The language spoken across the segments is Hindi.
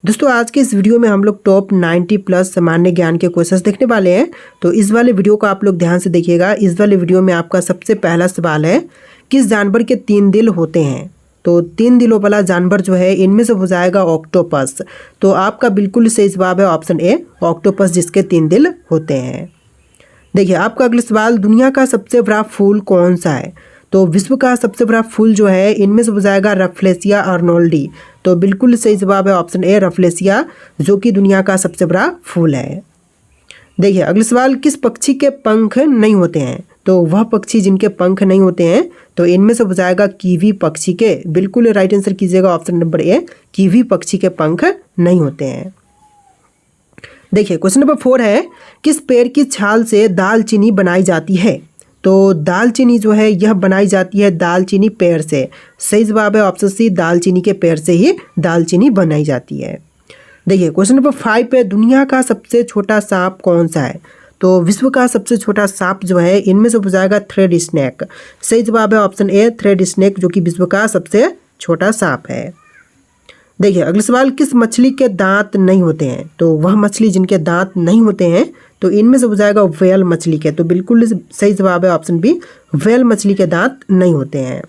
दोस्तों आज के इस वीडियो में हम लोग टॉप 90 प्लस सामान्य ज्ञान के क्वेश्चंस देखने वाले हैं। तो इस वाले वीडियो को आप लोग ध्यान से देखिएगा। इस वाले वीडियो में आपका सबसे पहला सवाल है, किस जानवर के 3 दिल होते हैं? तो 3 दिलों वाला जानवर जो है इनमें से हो जाएगा ऑक्टोपस। तो आपका बिल्कुल सही जवाब है ऑप्शन ए, ऑक्टोपस, जिसके 3 दिल होते हैं। देखिए आपका अगला सवाल, दुनिया का सबसे बड़ा फूल कौन सा है? तो विश्व का सबसे बड़ा फूल जो है इनमें से हो जाएगा रफलेसिया आर्नोल्डी। तो बिल्कुल सही जवाब है ऑप्शन ए, रफलेसिया, जो कि दुनिया का सबसे बड़ा फूल है। देखिए अगला सवाल, किस पक्षी के पंख नहीं होते हैं? तो वह पक्षी जिनके पंख नहीं होते हैं, तो इनमें से हो जाएगा कीवी पक्षी के। बिल्कुल राइट आंसर कीजिएगा ऑप्शन नंबर ए, कीवी पक्षी के पंख नहीं होते हैं। देखिए क्वेश्चन नंबर 4 है, किस पेड़ की छाल से दालचीनी बनाई जाती है? तो दालचीनी जो है यह बनाई जाती है दालचीनी पेड़ से। सही जवाब है ऑप्शन सी, दालचीनी के पेड़ से ही दालचीनी बनाई जाती है। देखिए क्वेश्चन नंबर 5 पे, दुनिया का सबसे छोटा सांप कौन सा है? तो विश्व का सबसे छोटा सांप जो है इनमें से हो जाएगा थ्रेड स्नेक। सही जवाब है ऑप्शन ए, थ्रेड स्नेक, जो कि विश्व का सबसे छोटा सांप है। देखिए अगला सवाल, किस मछली के दांत नहीं होते हैं? तो वह मछली जिनके दांत नहीं होते हैं, तो इनमें से हो जाएगा व्हेल मछली के। तो बिल्कुल सही जवाब है ऑप्शन बी, व्हेल मछली के दांत नहीं होते हैं।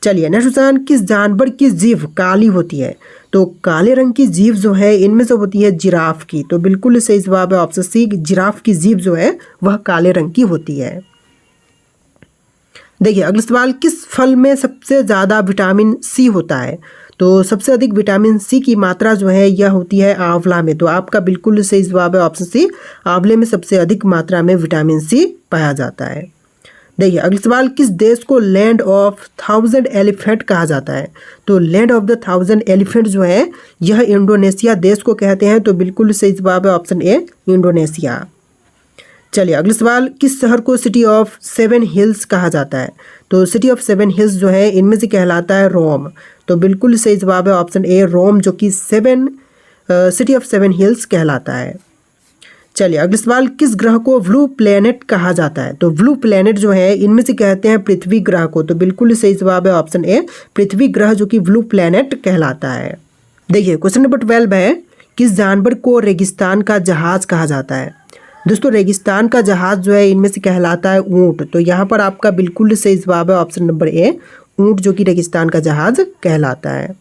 चलिए नेक्स्ट क्वेश्चन, किस जानवर की जीभ काली होती है? तो काले रंग की जीभ जो है इनमें से होती है जिराफ की। तो बिल्कुल सही जवाब है ऑप्शन सी, जिराफ की जीभ जो है वह काले रंग की होती है। देखिए अगला सवाल, किस फल में सबसे ज़्यादा विटामिन सी होता है? तो सबसे अधिक विटामिन सी की मात्रा जो है यह होती है आंवला में। तो आपका बिल्कुल सही जवाब है ऑप्शन सी, आंवले में सबसे अधिक मात्रा में विटामिन सी पाया जाता है। देखिए अगला सवाल, किस देश को लैंड ऑफ 1000 एलिफेंट कहा जाता है? तो लैंड ऑफ द 1000 एलिफेंट जो है यह इंडोनेशिया देश को कहते हैं। तो बिल्कुल सही जवाब है ऑप्शन ए, इंडोनेशिया। चलिए अगला सवाल, किस शहर को सिटी ऑफ 7 हिल्स कहा जाता है? तो सिटी ऑफ 7 हिल्स जो है इनमें से कहलाता है रोम। तो बिल्कुल सही जवाब है ऑप्शन ए, रोम, जो कि सिटी ऑफ 7 हिल्स कहलाता है। चलिए अगला सवाल, किस ग्रह को ब्लू प्लेनेट कहा जाता है? तो ब्लू प्लेनेट जो है इनमें से कहते हैं पृथ्वी ग्रह को। तो बिल्कुल सही जवाब है ऑप्शन ए, पृथ्वी ग्रह, जो कि ब्लू प्लेनेट कहलाता है। देखिए क्वेश्चन नंबर 12 है, किस जानवर को रेगिस्तान का जहाज कहा जाता है? दोस्तों रेगिस्तान का जहाज जो है इनमें से कहलाता है ऊंट। तो यहाँ पर आपका बिल्कुल सही जवाब है ऑप्शन नंबर ए, ऊंट, जो कि रेगिस्तान का जहाज कहलाता है।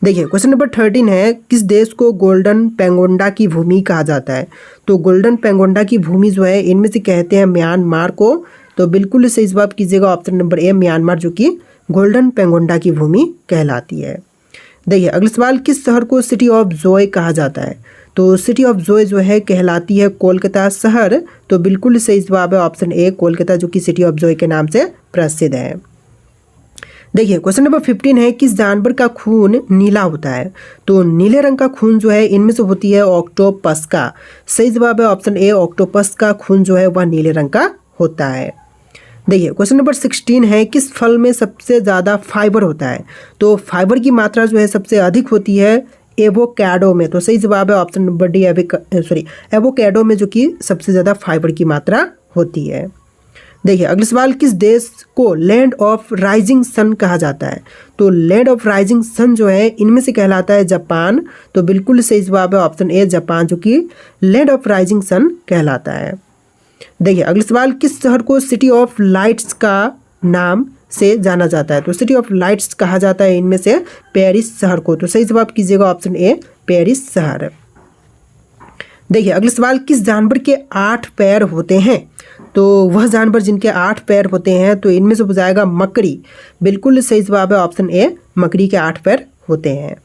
देखिए क्वेश्चन नंबर 13 है, किस देश को गोल्डन पेंगोंडा की भूमि कहा जाता है? तो गोल्डन पेंगोंडा की भूमि जो है इनमें से कहते हैं म्यांमार को। तो बिल्कुल सही जवाब कीजिएगा ऑप्शन नंबर ए, म्यांमार, जो कि गोल्डन पेंगोंडा की भूमि कहलाती है। देखिए अगला सवाल, किस शहर को सिटी ऑफ जॉय कहा जाता है? तो सिटी ऑफ जॉय जो है कहलाती है कोलकाता शहर। तो बिल्कुल सही जवाब है ऑप्शन ए, कोलकाता, जो कि सिटी ऑफ जॉय के नाम से प्रसिद्ध है। देखिए क्वेश्चन नंबर 15 है, किस जानवर का खून नीला होता है? तो नीले रंग का खून जो है इनमें से होती है ऑक्टोपस का। सही जवाब है ऑप्शन ए, ऑक्टोपस का खून जो है वह नीले रंग का होता है। देखिए क्वेश्चन नंबर 16 है, किस फल में सबसे ज़्यादा फाइबर होता है? तो फाइबर की मात्रा जो है सबसे अधिक होती है एवोकैडो में। तो सही जवाब है ऑप्शन नंबर डी, एवोकैडो में, जो कि सबसे ज़्यादा फाइबर की मात्रा होती है। देखिए अगला सवाल, किस देश को लैंड ऑफ राइजिंग सन कहा जाता है? तो लैंड ऑफ राइजिंग सन जो है इनमें से कहलाता है जापान। तो बिल्कुल सही जवाब है ऑप्शन ए, जापान, जो कि लैंड ऑफ राइजिंग सन कहलाता है। देखिए अगला सवाल, किस शहर को सिटी ऑफ लाइट्स का नाम से जाना जाता है? तो सिटी ऑफ लाइट्स कहा जाता है इनमें से पेरिस शहर को। तो सही जवाब कीजिएगा ऑप्शन ए, पेरिस शहर। देखिए अगला सवाल, किस जानवर के 8 पैर होते हैं? तो वह जानवर जिनके 8 पैर होते हैं, तो इनमें से हो जाएगा मकड़ी। बिल्कुल सही जवाब है ऑप्शन ए, मकड़ी के 8 पैर होते हैं।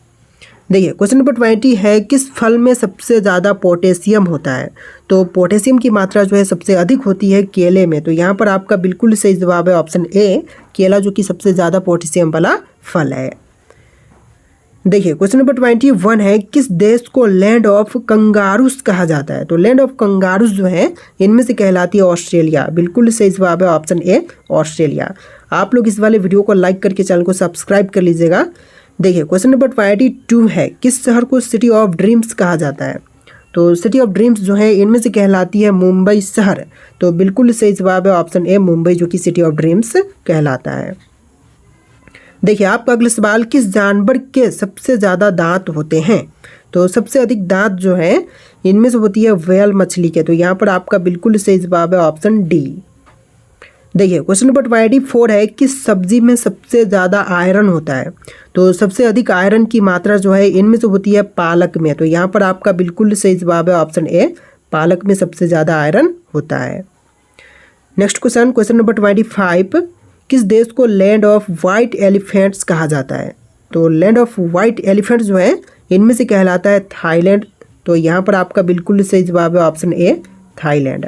देखिए क्वेश्चन नंबर 20 है, किस फल में सबसे ज़्यादा पोटेशियम होता है? तो पोटेशियम की मात्रा जो है सबसे अधिक होती है केले में। तो यहाँ पर आपका बिल्कुल सही जवाब है ऑप्शन ए, केला, जो कि सबसे ज़्यादा पोटेशियम वाला फल है। देखिए क्वेश्चन नंबर 21 है, किस देश को लैंड ऑफ कंगारूस कहा जाता है? तो लैंड ऑफ कंगारूस जो है इनमें से कहलाती है ऑस्ट्रेलिया। बिल्कुल सही जवाब है ऑप्शन ए, ऑस्ट्रेलिया। आप लोग इस वाले वीडियो को लाइक करके चैनल को सब्सक्राइब कर लीजिएगा। देखिए क्वेश्चन नंबर 22 है, किस शहर को सिटी ऑफ ड्रीम्स कहा जाता है? तो सिटी ऑफ ड्रीम्स जो है इनमें से कहलाती है मुंबई शहर। तो बिल्कुल सही जवाब है ऑप्शन ए, मुंबई, जो कि सिटी ऑफ ड्रीम्स कहलाता है। देखिए आपका अगला सवाल, किस जानवर के सबसे ज़्यादा दांत होते हैं? तो सबसे अधिक दांत जो है इनमें से होती है व्हेल मछली के। तो यहाँ पर आपका बिल्कुल सही जवाब है ऑप्शन डी। देखिए क्वेश्चन नंबर 24 है किस सब्जी में सबसे ज़्यादा आयरन होता है। तो सबसे अधिक आयरन की मात्रा जो है इनमें से होती है पालक में। तो यहाँ पर आपका बिल्कुल सही जवाब है ऑप्शन ए, पालक में सबसे ज़्यादा आयरन होता है। नेक्स्ट क्वेश्चन नंबर 25, किस देश को लैंड ऑफ वाइट एलिफेंट्स कहा जाता है। तो लैंड ऑफ वाइट एलिफेंट्स जो है इनमें से कहलाता है थाईलैंड। तो यहाँ पर आपका बिल्कुल सही जवाब है ऑप्शन ए, थाईलैंड।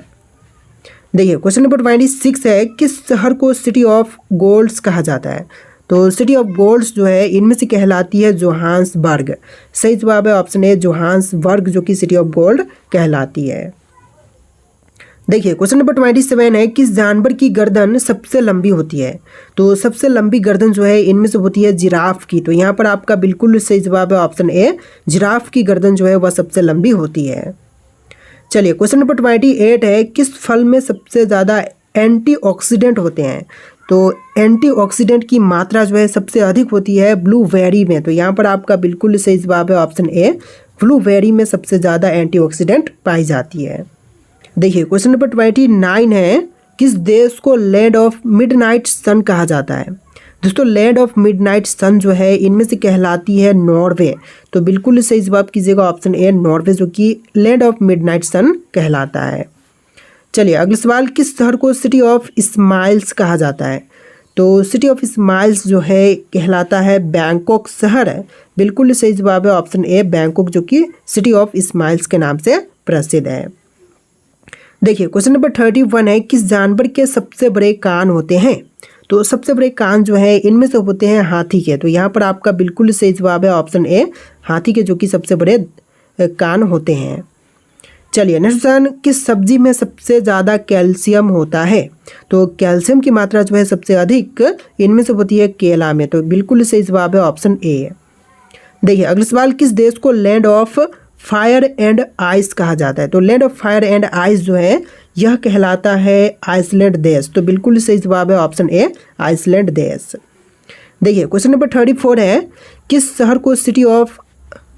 देखिए क्वेश्चन नंबर 26 है किस शहर को सिटी ऑफ गोल्ड्स कहा जाता है। तो सिटी ऑफ गोल्ड्स जो है इनमें से कहलाती है जोहान्सबर्ग। सही जवाब है ऑप्शन ए, जोहान्सबर्ग जो कि सिटी ऑफ गोल्ड कहलाती है। देखिए क्वेश्चन नंबर 27 है किस जानवर की गर्दन सबसे लंबी होती है। तो सबसे लंबी गर्दन जो है इनमें से होती है जिराफ की। तो यहाँ पर आपका बिल्कुल सही जवाब है ऑप्शन ए, जिराफ की गर्दन जो है वह सबसे लंबी होती है। चलिए क्वेश्चन नंबर 28 है किस फल में सबसे ज़्यादा एंटीऑक्सीडेंट होते हैं। तो एंटीऑक्सीडेंट की मात्रा जो है सबसे अधिक होती है ब्लूबेरी में। तो यहाँ पर आपका बिल्कुल सही जवाब है ऑप्शन ए, ब्लूबेरी में सबसे ज़्यादा एंटीऑक्सीडेंट पाई जाती है। देखिए क्वेश्चन नंबर 29 है किस देश को लैंड ऑफ मिडनाइट सन कहा जाता है। दोस्तों लैंड ऑफ मिडनाइट सन जो है इनमें से कहलाती है नॉर्वे। तो बिल्कुल सही जवाब कीजिएगा ऑप्शन ए, नॉर्वे जो कि लैंड ऑफ मिडनाइट सन कहलाता है। चलिए अगला सवाल, किस शहर को सिटी ऑफ स्माइल्स कहा जाता है। तो सिटी ऑफ स्माइल्स जो है कहलाता है बैंकॉक शहर है। बिल्कुल सही जवाब है ऑप्शन ए, बैंकॉक जो कि सिटी ऑफ स्माइल्स के नाम से प्रसिद्ध है। देखिए क्वेश्चन नंबर 31 है किस जानवर के सबसे बड़े कान होते हैं। तो सबसे बड़े कान जो है इनमें से होते हैं हाथी के। तो यहाँ पर आपका बिल्कुल सही जवाब है ऑप्शन ए, हाथी के जो कि सबसे बड़े कान होते हैं। चलिए नेक्स्ट क्वेश्चन, किस सब्जी में सबसे ज़्यादा कैल्शियम होता है। तो कैल्शियम की मात्रा जो है सबसे अधिक इनमें से होती है केला में। तो बिल्कुल सही जवाब है ऑप्शन ए। देखिए अगला सवाल, किस देश को land of fire and ice कहा जाता है। तो land of fire and ice जो है यह कहलाता है आइसलैंड देश। तो बिल्कुल सही जवाब है ऑप्शन ए, आइसलैंड देश। देखिए क्वेश्चन नंबर 34 है किस शहर को सिटी ऑफ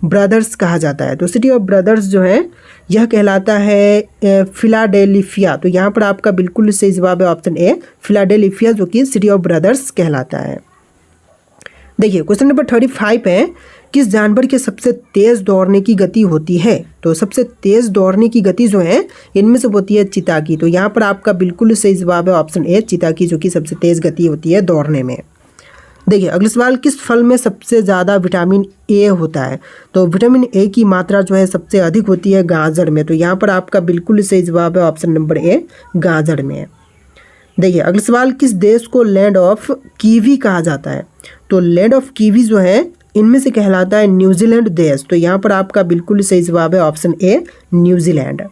ब्रदर्स कहा जाता है। तो सिटी ऑफ ब्रदर्स जो है यह कहलाता है फिलाडेल्फिया। तो यहाँ पर आपका बिल्कुल सही जवाब है ऑप्शन ए, फिलाडेल्फिया जो कि सिटी ऑफ ब्रदर्स कहलाता है। देखिए क्वेश्चन नंबर 35 है किस जानवर के सबसे तेज़ दौड़ने की गति होती है। तो सबसे तेज़ दौड़ने की गति जो है इनमें से होती है चीता की। तो यहाँ पर आपका बिल्कुल सही जवाब है ऑप्शन ए, चीता की जो कि सबसे तेज़ गति होती है दौड़ने में। देखिए अगला सवाल, किस फल में सबसे ज़्यादा विटामिन ए होता है। तो विटामिन ए की मात्रा जो है सबसे अधिक होती है गाजर में। तो यहाँ पर आपका बिल्कुल सही जवाब है ऑप्शन नंबर ए, गाजर में। देखिए अगला सवाल, किस देश को लैंड ऑफ कीवी कहा जाता है। तो लैंड ऑफ कीवी जो है इनमें से कहलाता है न्यूजीलैंड देश। तो यहाँ पर आपका बिल्कुल सही जवाब है ऑप्शन ए, न्यूजीलैंड।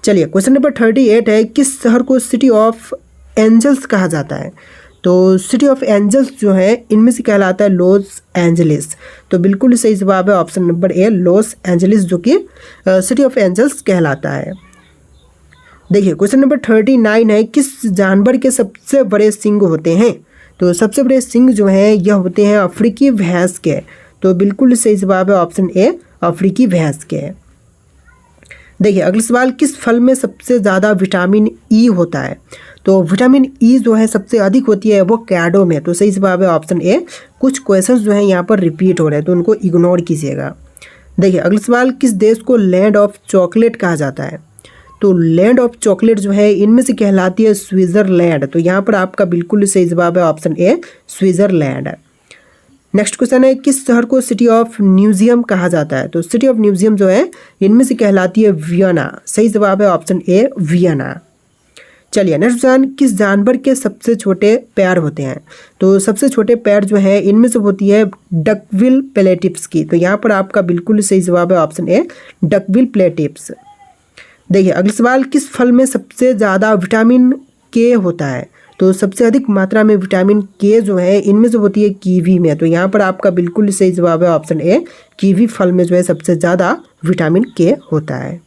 चलिए क्वेश्चन नंबर 38 है किस शहर को सिटी ऑफ एंजल्स कहा जाता है। तो सिटी ऑफ एंजल्स जो है इनमें से कहलाता है लॉस एंजलिस। तो बिल्कुल सही जवाब है option number A, Los Angeles जो कि सिटी ऑफ एंजल्स कहलाता है। देखिए क्वेश्चन नंबर 39 है किस जानवर के सबसे बड़े सींग होते हैं। तो सबसे बड़े सींग जो हैं यह होते हैं अफ्रीकी भैंस के। तो बिल्कुल सही जवाब है ऑप्शन ए, अफ्रीकी भैंस के। देखिए अगला सवाल, किस फल में सबसे ज़्यादा विटामिन ई होता है। तो विटामिन ई जो है सबसे अधिक होती है वो कैडो में। तो सही जवाब है ऑप्शन ए। कुछ क्वेश्चंस जो हैं यहाँ पर रिपीट हो रहे हैं तो उनको इग्नोर कीजिएगा। देखिए अगला सवाल, किस देश को लैंड ऑफ चॉकलेट कहा जाता है। तो लैंड ऑफ चॉकलेट जो है इनमें से कहलाती है स्विट्ज़रलैंड। तो यहाँ पर आपका बिल्कुल सही जवाब है option A, Switzerland. Next question है किस शहर को सिटी ऑफ म्यूजियम कहा जाता है। तो सिटी ऑफ म्यूजियम जो है इनमें से कहलाती है वियना। सही जवाब है ऑप्शन ए, वियना। चलिए नेक्स्ट क्वेश्चन, किस जानवर के सबसे छोटे पैर होते हैं। तो सबसे छोटे पैर जो है इनमें से होती है डकविल प्लेटिप्स की। तो यहाँ पर आपका बिल्कुल सही जवाब है ऑप्शन ए, डकविल प्लेटिप्स। देखिए अगला सवाल, किस फल में सबसे ज़्यादा विटामिन के होता है। तो सबसे अधिक मात्रा में विटामिन के जो है इनमें से होती है कीवी में। तो यहाँ पर आपका बिल्कुल सही जवाब है ऑप्शन ए, कीवी फल में जो है सबसे ज़्यादा विटामिन के होता है।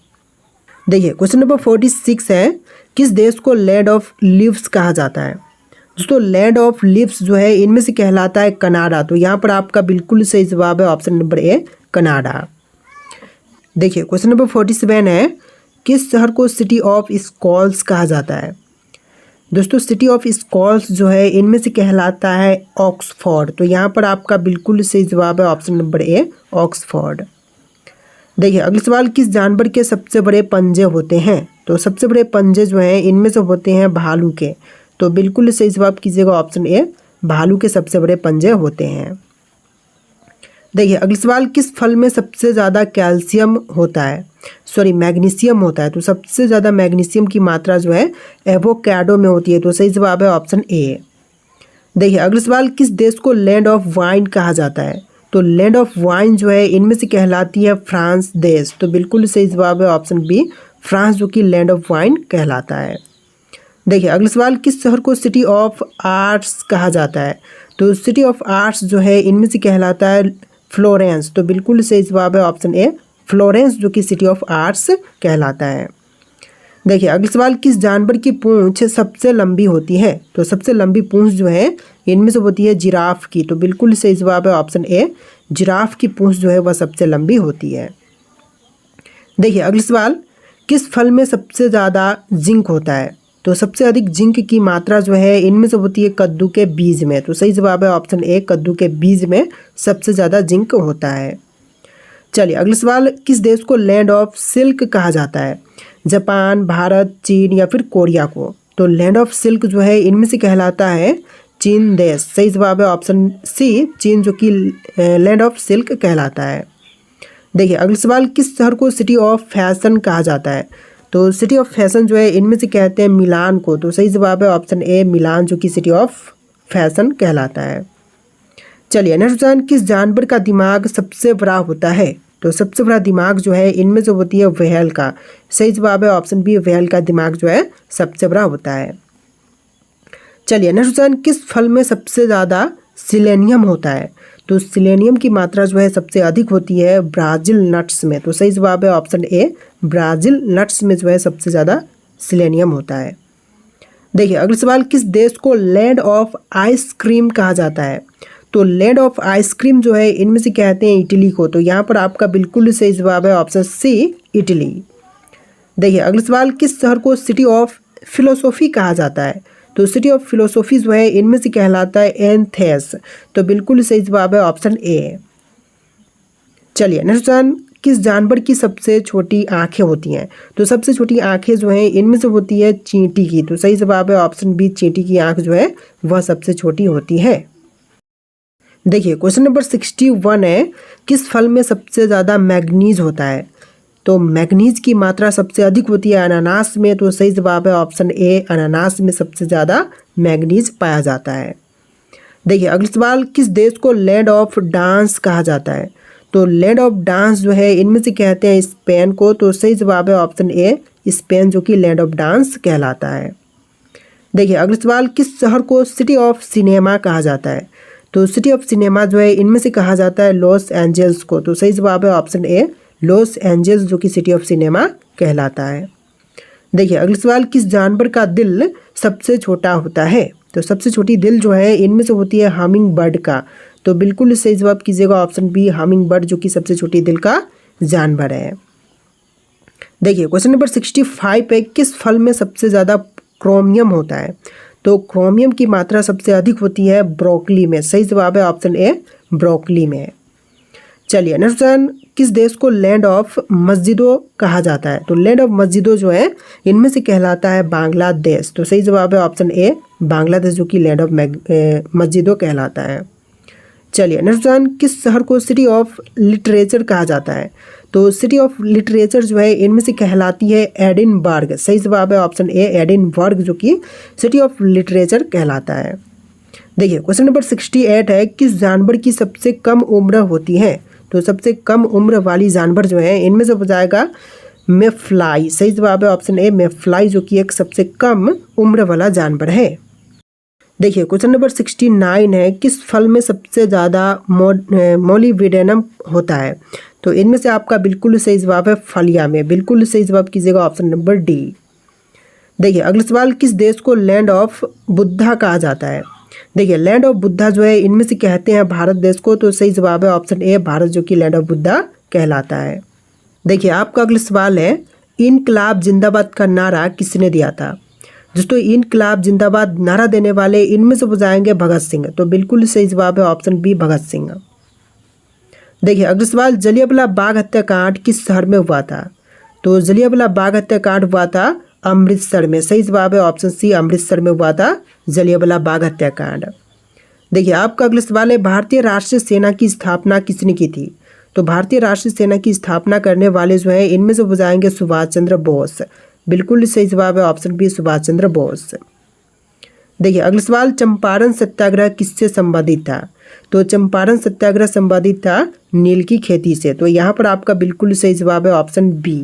देखिए क्वेश्चन नंबर 46 है किस देश को लैंड ऑफ लीव्स कहा जाता है। दोस्तों लैंड ऑफ लीव्स जो है इनमें से कहलाता है कनाडा। तो यहाँ पर आपका बिल्कुल सही जवाब है ऑप्शन नंबर ए, कनाडा। देखिए क्वेश्चन नंबर 47 है, किस शहर को सिटी ऑफ स्कॉल्स कहा जाता है? दोस्तों सिटी ऑफ स्कॉल्स जो है इनमें से कहलाता है ऑक्सफोर्ड। तो यहाँ पर आपका बिल्कुल सही जवाब है ऑप्शन नंबर ए, ऑक्सफोर्ड। देखिए अगला सवाल, किस जानवर के सबसे बड़े पंजे होते हैं? तो सबसे बड़े पंजे जो हैं इनमें से होते हैं भालू के। तो बिल्कुल सही जवाब कीजिएगा ऑप्शन ए, भालू के सबसे बड़े पंजे होते हैं। देखिए अगला सवाल, किस फल में सबसे ज़्यादा कैल्शियम होता है, मैग्नीशियम होता है? तो सबसे ज़्यादा मैग्नीशियम की मात्रा जो है एवोकाडो में होती है। तो सही जवाब है ऑप्शन ए। देखिए अगला सवाल, किस देश को लैंड ऑफ वाइन कहा जाता है? तो लैंड ऑफ वाइन जो है इनमें से कहलाती है फ्रांस देश। तो बिल्कुल सही जवाब है ऑप्शन बी, फ्रांस जो कि लैंड ऑफ वाइन कहलाता है। देखिए अगला सवाल, किस शहर को सिटी ऑफ आर्ट्स कहा जाता है? तो सिटी ऑफ आर्ट्स जो है इनमें से कहलाता है फ्लोरेंस। तो बिल्कुल सही जवाब है ऑप्शन ए, फ्लोरेंस जो कि सिटी ऑफ आर्ट्स कहलाता है। देखिए अगला सवाल, किस जानवर की पूंछ सबसे लंबी होती है? तो सबसे लंबी पूंछ जो है इनमें से होती है जिराफ की। तो बिल्कुल सही जवाब है ऑप्शन ए, जिराफ की पूंछ जो है वह सबसे लंबी होती है। देखिए अगला सवाल, किस फल में सबसे ज़्यादा जिंक होता है? तो सबसे अधिक जिंक की मात्रा जो है इनमें से होती है कद्दू के बीज में। तो सही जवाब है ऑप्शन ए, कद्दू के बीज में सबसे ज़्यादा जिंक होता है। चलिए अगला सवाल, किस देश को लैंड ऑफ सिल्क कहा जाता है? जापान, भारत, चीन या फिर कोरिया को? तो लैंड ऑफ सिल्क जो है इनमें से कहलाता है चीन देश। सही जवाब है ऑप्शन सी, चीन जो कि लैंड ऑफ सिल्क कहलाता है। देखिए अगला सवाल, किस शहर को सिटी ऑफ फैशन कहा जाता है? तो सिटी ऑफ फैशन जो है इनमें से कहते हैं मिलान को। तो सही जवाब है ऑप्शन ए, मिलान जो कि सिटी ऑफ फैशन कहलाता है। चलिए नेक्स्ट क्वेश्चन, किस जानवर का दिमाग सबसे बड़ा होता है? तो सबसे बड़ा दिमाग जो है इनमें से होती है व्हेल का। सही जवाब है ऑप्शन बी, व्हेल का दिमाग जो है सबसे बड़ा होता है। चलिए नेक्स्ट क्वेश्चन, किस फल में सबसे ज़्यादा सिलेनियम होता है? तो सिलेनियम की मात्रा जो है सबसे अधिक होती है ब्राज़ील नट्स में। तो सही जवाब है ऑप्शन ए, ब्राज़ील नट्स में जो है सबसे ज़्यादा सिलेनियम होता है। देखिए अगला सवाल, किस देश को लैंड ऑफ आइसक्रीम कहा जाता है? तो लैंड ऑफ आइसक्रीम जो है इनमें से कहते हैं इटली को। तो यहाँ पर आपका बिल्कुल सही जवाब है ऑप्शन सी, इटली। देखिए अगला सवाल, किस शहर को सिटी ऑफ फिलोसॉफी कहा जाता है? तो सिटी ऑफ फिलोसॉफी जो है इनमें से कहलाता है एथेंस। तो बिल्कुल सही जवाब है ऑप्शन ए। चलिए नेक्स्ट क्वेश्चन, किस जानवर की सबसे छोटी आंखें होती हैं? तो सबसे छोटी आंखें जो हैं इनमें से होती है चींटी की। तो सही जवाब है ऑप्शन बी, चींटी की आंख जो है वह सबसे छोटी होती है। देखिए क्वेश्चन नंबर 61 है, किस फल में सबसे ज़्यादा मैग्नीज होता है? तो मैग्नीज की मात्रा सबसे अधिक होती है अनानास में। तो सही जवाब है ऑप्शन ए, अनानास में सबसे ज़्यादा मैग्नीज पाया जाता है। देखिए अगला सवाल, किस देश को लैंड ऑफ डांस कहा जाता है? तो लैंड ऑफ डांस जो है इनमें से कहते हैं स्पेन को। तो सही जवाब है ऑप्शन ए, स्पेन जो कि लैंड ऑफ डांस कहलाता है। देखिए अगला सवाल, किस शहर को सिटी ऑफ सिनेमा कहा जाता है? तो सिटी ऑफ सिनेमा जो है इनमें से कहा जाता है लॉस एंजल्स को। तो सही जवाब है ऑप्शन ए, लॉस एंजल्स जो कि सिटी ऑफ सिनेमा कहलाता है। देखिए अगला सवाल, किस जानवर का दिल सबसे छोटा होता है? तो सबसे छोटी दिल जो है इनमें से होती है हमिंग बर्ड का। तो बिल्कुल सही जवाब कीजिएगा ऑप्शन बी, हमिंग बर्ड जो कि सबसे छोटी दिल का जानवर है। देखिए क्वेश्चन नंबर 65 पे, किस फल में सबसे ज़्यादा क्रोमियम होता है? तो क्रोमियम की मात्रा सबसे अधिक होती है ब्रोकली में। सही जवाब है ऑप्शन ए, ब्रोकली में। चलिए नेक्स्ट क्वेश्चन, किस देश को लैंड ऑफ मस्जिदों कहा जाता है? तो लैंड ऑफ मस्जिदों जो है इनमें से कहलाता है बांग्लादेश। तो सही जवाब है ऑप्शन ए, बांग्लादेश जो कि लैंड ऑफ मस्जिदों कहलाता है। चलिए नेक्स्ट क्वेश्चन, किस शहर को सिटी ऑफ लिटरेचर कहा जाता है? तो सिटी ऑफ लिटरेचर जो है इनमें से कहलाती है एडिनबर्ग। सही जवाब है ऑप्शन ए, एडिनबर्ग जो कि सिटी ऑफ लिटरेचर कहलाता है। देखिए क्वेश्चन नंबर 68 है, किस जानवर की सबसे कम उम्र होती है? तो सबसे कम उम्र वाली जानवर जो है इनमें से हो जाएगा मेफ्लाई। सही जवाब है ऑप्शन ए, मेफ्लाई जो कि एक सबसे कम उम्र वाला जानवर है। देखिए क्वेश्चन नंबर 69 है, किस फल में सबसे ज़्यादा मोलिब्डेनम होता है? तो इनमें से आपका बिल्कुल सही जवाब है फलिया में। बिल्कुल सही जवाब कीजिएगा ऑप्शन नंबर डी। देखिए अगला सवाल, किस देश को लैंड ऑफ बुद्धा कहा जाता है? देखिए लैंड ऑफ बुद्धा जो है इनमें से कहते हैं भारत देश को। तो सही जवाब है ऑप्शन ए, भारत जो कि लैंड ऑफ बुद्धा कहलाता है। देखिए आपका अगला सवाल है, इनकलाब जिंदाबाद का नारा किसने दिया था? दोस्तों इनकलाब जिंदाबाद नारा देने वाले इनमें से हो जाएंगे भगत सिंह। तो बिल्कुल सही जवाब है ऑप्शन बी भगत सिंह। देखिए अगला सवाल, जलियांवाला बाग हत्याकांड किस शहर में हुआ था? तो जलियांवाला बाग हत्याकांड हुआ था अमृतसर में। सही जवाब है ऑप्शन सी, अमृतसर में हुआ था जलियांवाला बाग हत्याकांड। देखिए आपका अगला सवाल है, भारतीय राष्ट्रीय सेना की स्थापना किसने की थी? तो भारतीय राष्ट्रीय सेना की स्थापना करने वाले जो है इनमें से हो जाएंगे सुभाष चंद्र बोस। बिल्कुल सही जवाब है ऑप्शन बी सुभाष चंद्र बोस। देखिए अगला सवाल, चंपारण सत्याग्रह किससे संबंधित था? तो चंपारण सत्याग्रह संबंधित था नील की खेती से। तो यहाँ पर आपका बिल्कुल सही जवाब है ऑप्शन बी।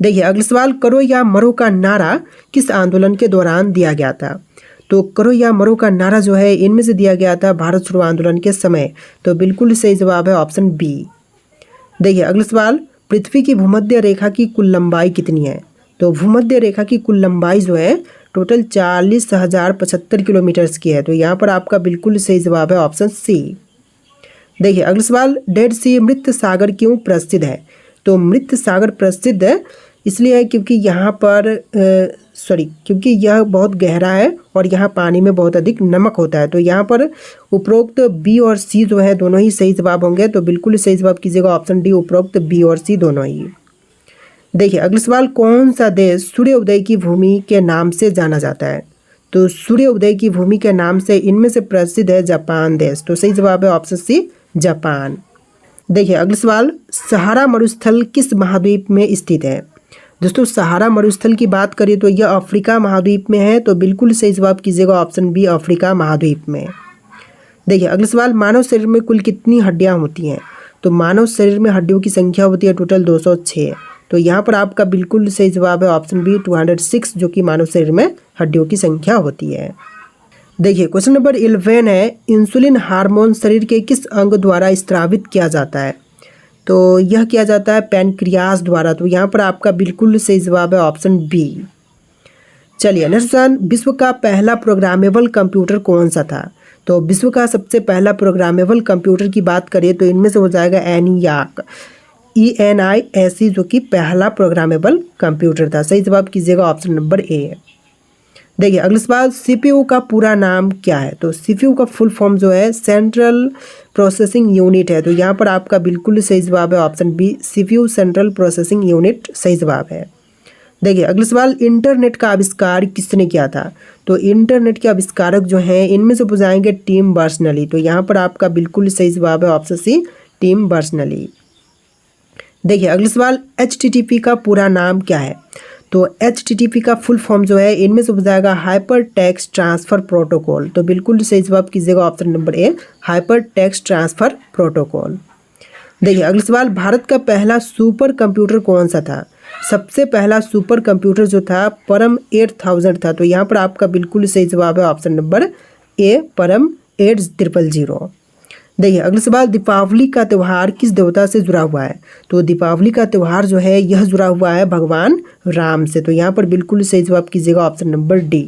देखिए अगला सवाल, करो या मरो का नारा किस आंदोलन के दौरान दिया गया था? तो करो या मरो का नारा जो है इनमें से दिया गया था भारत छोड़ो आंदोलन के समय। तो बिल्कुल सही जवाब है ऑप्शन बी। देखिए अगला सवाल, पृथ्वी की भूमध्य रेखा की कुल लंबाई कितनी है? तो भूमध्य रेखा की कुल लंबाई जो है टोटल 40,075 किलोमीटर की है। तो यहाँ पर आपका बिल्कुल सही जवाब है ऑप्शन सी। देखिए अगला सवाल, डेड सी मृत सागर क्यों प्रसिद्ध है? तो मृत सागर प्रसिद्ध है इसलिए है क्योंकि यहाँ पर क्योंकि यह बहुत गहरा है और यहाँ पानी में बहुत अधिक नमक होता है। तो यहाँ पर उपरोक्त बी और सी जो है दोनों ही सही जवाब होंगे। तो बिल्कुल सही जवाब कीजिएगा ऑप्शन डी, उपरोक्त बी और सी दोनों ही। देखिए अगला सवाल, कौन सा देश सूर्य उदय की भूमि के नाम से जाना जाता है? तो सूर्य उदय की भूमि के नाम से इनमें से प्रसिद्ध है जापान देश। तो सही जवाब है ऑप्शन सी, जापान। देखिए अगला सवाल, सहारा मरुस्थल किस महाद्वीप में स्थित है? दोस्तों सहारा मरुस्थल की बात करें तो यह अफ्रीका महाद्वीप में है। तो बिल्कुल सही जवाब कीजिएगा ऑप्शन बी, अफ्रीका महाद्वीप में। देखिए अगला सवाल, मानव शरीर में कुल कितनी हड्डियां होती हैं? तो मानव शरीर में हड्डियों की संख्या होती है टोटल 206। तो यहाँ पर आपका बिल्कुल सही जवाब है ऑप्शन बी 206, जो कि मानव शरीर में हड्डियों की संख्या होती है। देखिए क्वेश्चन नंबर 11 है, इंसुलिन हार्मोन शरीर के किस अंग द्वारा स्रावित किया जाता है? तो यह किया जाता है पैनक्रियास द्वारा। तो यहाँ पर आपका बिल्कुल सही जवाब है ऑप्शन बी। चलिए नेक्स्ट क्वेश्चन, विश्व का पहला प्रोग्रामेबल कंप्यूटर कौन सा था? तो विश्व का सबसे पहला प्रोग्रामेबल कंप्यूटर की बात करें तो इनमें से हो जाएगा ENIAC, ENIAC, जो कि पहला प्रोग्रामेबल कंप्यूटर था। सही जवाब कीजिएगा ऑप्शन नंबर ए। देखिए अगला सवाल, CPU का पूरा नाम क्या है? तो CPU का फुल फॉर्म जो है सेंट्रल प्रोसेसिंग यूनिट है। तो यहाँ पर आपका बिल्कुल सही जवाब है option B, CPU central processing unit सही जवाब है। देखिए अगला सवाल, इंटरनेट का आविष्कार किसने किया था? तो इंटरनेट के आविष्कारक जो हैं इनमें से बुझाएंगे टिम बर्नर्स-ली। तो यहाँ पर आपका बिल्कुल सही जवाब है ऑप्शन सी, टिम बर्नर्स-ली। देखिए अगला सवाल, HTTP का पूरा नाम क्या है? तो HTTP का फुल फॉर्म जो है इनमें से हो जाएगा हाइपर टेक्स्ट ट्रांसफ़र प्रोटोकॉल। तो बिल्कुल सही जवाब कीजिएगा option number A, hyper text transfer protocol. देखिए अगला सवाल, भारत का पहला सुपर कंप्यूटर कौन सा था? सबसे पहला सुपर कंप्यूटर जो था परम 8000 था। तो यहाँ पर आपका बिल्कुल सही जवाब है ऑप्शन नंबर ए, परम 8000। देखिए अगला सवाल, दीपावली का त्यौहार किस देवता से जुड़ा हुआ है? तो दीपावली का त्यौहार जो है यह जुड़ा हुआ है भगवान राम से। तो यहाँ पर बिल्कुल सही जवाब कीजिएगा ऑप्शन नंबर डी।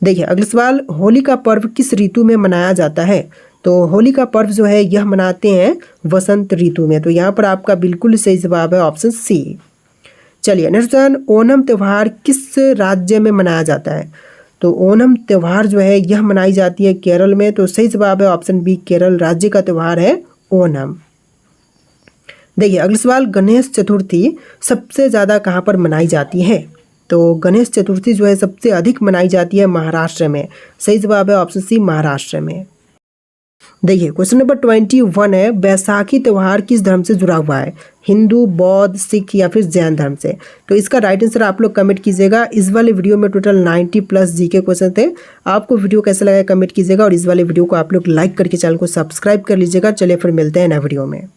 देखिए अगला सवाल, होली का पर्व किस ऋतु में मनाया जाता है? तो होली का पर्व जो है यह मनाते हैं वसंत ऋतु में। तो यहाँ पर आपका बिल्कुल सही जवाब है ऑप्शन सी। चलिए नेक्स्ट क्वेश्चन, ओणम त्यौहार किस राज्य में मनाया जाता है? तो ओणम त्यौहार जो है यह मनाई जाती है केरल में। तो सही जवाब है ऑप्शन बी, केरल राज्य का त्यौहार है ओणम। देखिए अगला सवाल, गणेश चतुर्थी सबसे ज़्यादा कहाँ पर मनाई जाती है? तो गणेश चतुर्थी जो है सबसे अधिक मनाई जाती है महाराष्ट्र में। सही जवाब है ऑप्शन सी, महाराष्ट्र में। देखिए क्वेश्चन नंबर 21 है, बैसाखी त्यौहार किस धर्म से जुड़ा हुआ है? हिंदू, बौद्ध, सिख या फिर जैन धर्म से? तो इसका राइट आंसर आप लोग कमेंट कीजिएगा। इस वाले वीडियो में टोटल 90+ जीके क्वेश्चन थे। आपको वीडियो कैसा लगा कमेंट कीजिएगा और इस वाले वीडियो को आप लोग लाइक करके चैनल को सब्सक्राइब कर लीजिएगा। चलिए फिर मिलते हैं नए वीडियो में।